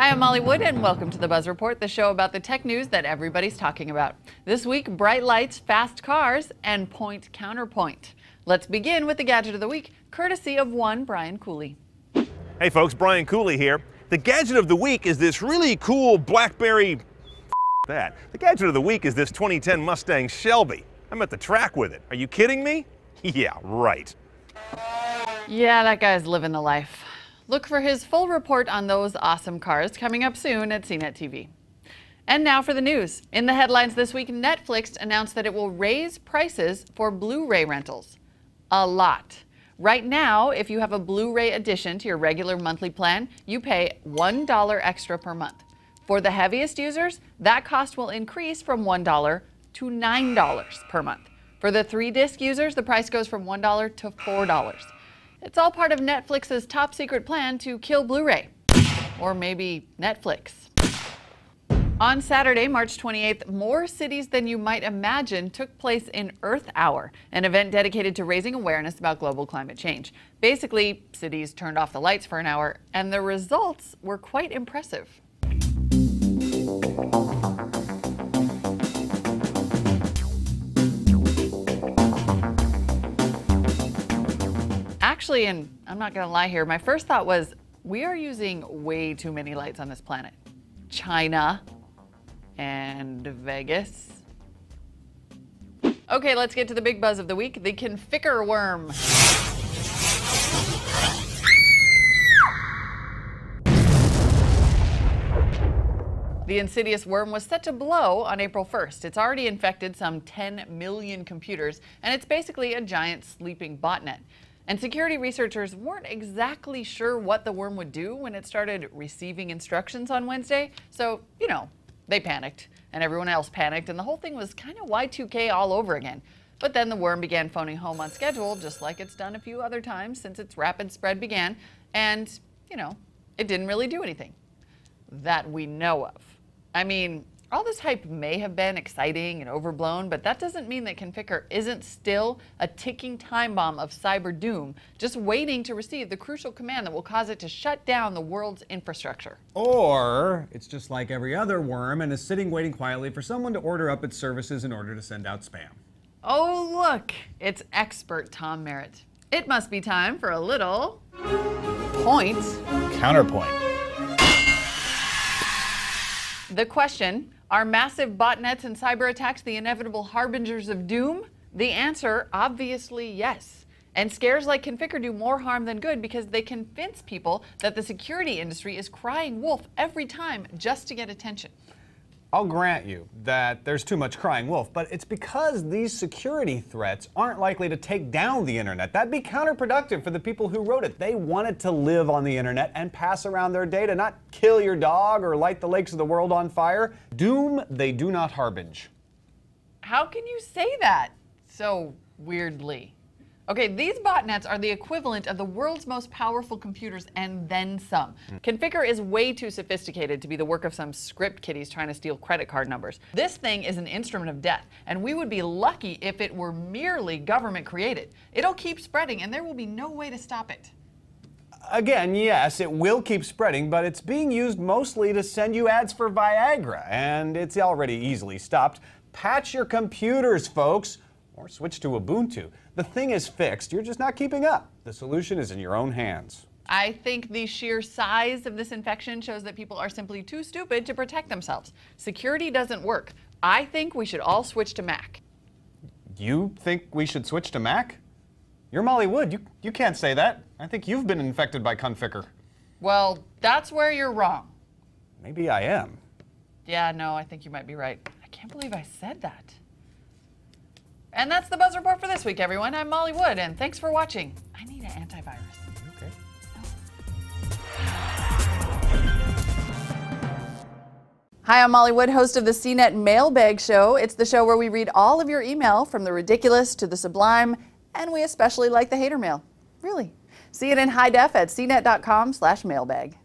Hi, I'm Molly Wood, and welcome to the Buzz Report, the show about the tech news that everybody's talking about. This week, bright lights, fast cars, and point counterpoint. Let's begin with the gadget of the week, courtesy of one Brian Cooley. Hey folks, Brian Cooley here. The gadget of the week is this really cool BlackBerry that. The gadget of the week is this 2010 Mustang Shelby. I'm at the track with it. Are you kidding me? Yeah, right. Yeah, that guy's living the life. Look for his full report on those awesome cars coming up soon at CNET TV. And now for the news. In the headlines this week, Netflix announced that it will raise prices for Blu-ray rentals. A lot. Right now, if you have a Blu-ray addition to your regular monthly plan, you pay $1 extra per month. For the heaviest users, that cost will increase from $1 to $9 per month. For the 3-disc users, the price goes from $1 to $4. It's all part of Netflix's top secret plan to kill Blu-ray. Or maybe Netflix. On Saturday, March 28th, more cities than you might imagine took place in Earth Hour, an event dedicated to raising awareness about global climate change. Basically, cities turned off the lights for an hour, and the results were quite impressive. Actually, and I'm not going to lie here, my first thought was, we are using way too many lights on this planet. China and Vegas. Okay, let's get to the big buzz of the week, the Conficker worm. The insidious worm was set to blow on April 1st. It's already infected some 10 million computers, and it's basically a giant sleeping botnet. And security researchers weren't exactly sure what the worm would do when it started receiving instructions on Wednesday. So, you know, they panicked, and everyone else panicked, and the whole thing was kind of Y2K all over again. But then the worm began phoning home on schedule, just like it's done a few other times since its rapid spread began. And, you know, it didn't really do anything that we know of. I mean, all this hype may have been exciting and overblown, but that doesn't mean that Conficker isn't still a ticking time bomb of cyber doom, just waiting to receive the crucial command that will cause it to shut down the world's infrastructure. Or it's just like every other worm and is sitting waiting quietly for someone to order up its services in order to send out spam. Oh, look, it's expert Tom Merritt. It must be time for a little point Counterpoint. The question, are massive botnets and cyber attacks the inevitable harbingers of doom? The answer, obviously yes. And scares like Conficker do more harm than good because they convince people that the security industry is crying wolf every time just to get attention. I'll grant you that there's too much crying wolf, but it's because these security threats aren't likely to take down the internet. That'd be counterproductive for the people who wrote it. They wanted to live on the internet and pass around their data, not kill your dog or light the lakes of the world on fire. Doom they do not harbinge. How can you say that so weirdly? Okay, these botnets are the equivalent of the world's most powerful computers and then some. Conficker is way too sophisticated to be the work of some script kiddies trying to steal credit card numbers. This thing is an instrument of death, and we would be lucky if it were merely government created. It'll keep spreading, and there will be no way to stop it. Again, yes, it will keep spreading, but it's being used mostly to send you ads for Viagra, and it's already easily stopped. Patch your computers, folks, or switch to Ubuntu. The thing is fixed, you're just not keeping up. The solution is in your own hands. I think the sheer size of this infection shows that people are simply too stupid to protect themselves. Security doesn't work. I think we should all switch to Mac. You think we should switch to Mac? You're Molly Wood, you can't say that. I think you've been infected by Conficker. Well, that's where you're wrong. Maybe I am. Yeah, no, I think you might be right. I can't believe I said that. And that's the Buzz Report for this week, everyone. I'm Molly Wood, and thanks for watching. I need an antivirus. Okay. Hi, I'm Molly Wood, host of the CNET Mailbag Show. It's the show where we read all of your email, from the ridiculous to the sublime, and we especially like the hater mail. Really. See it in high def at cnet.com/mailbag.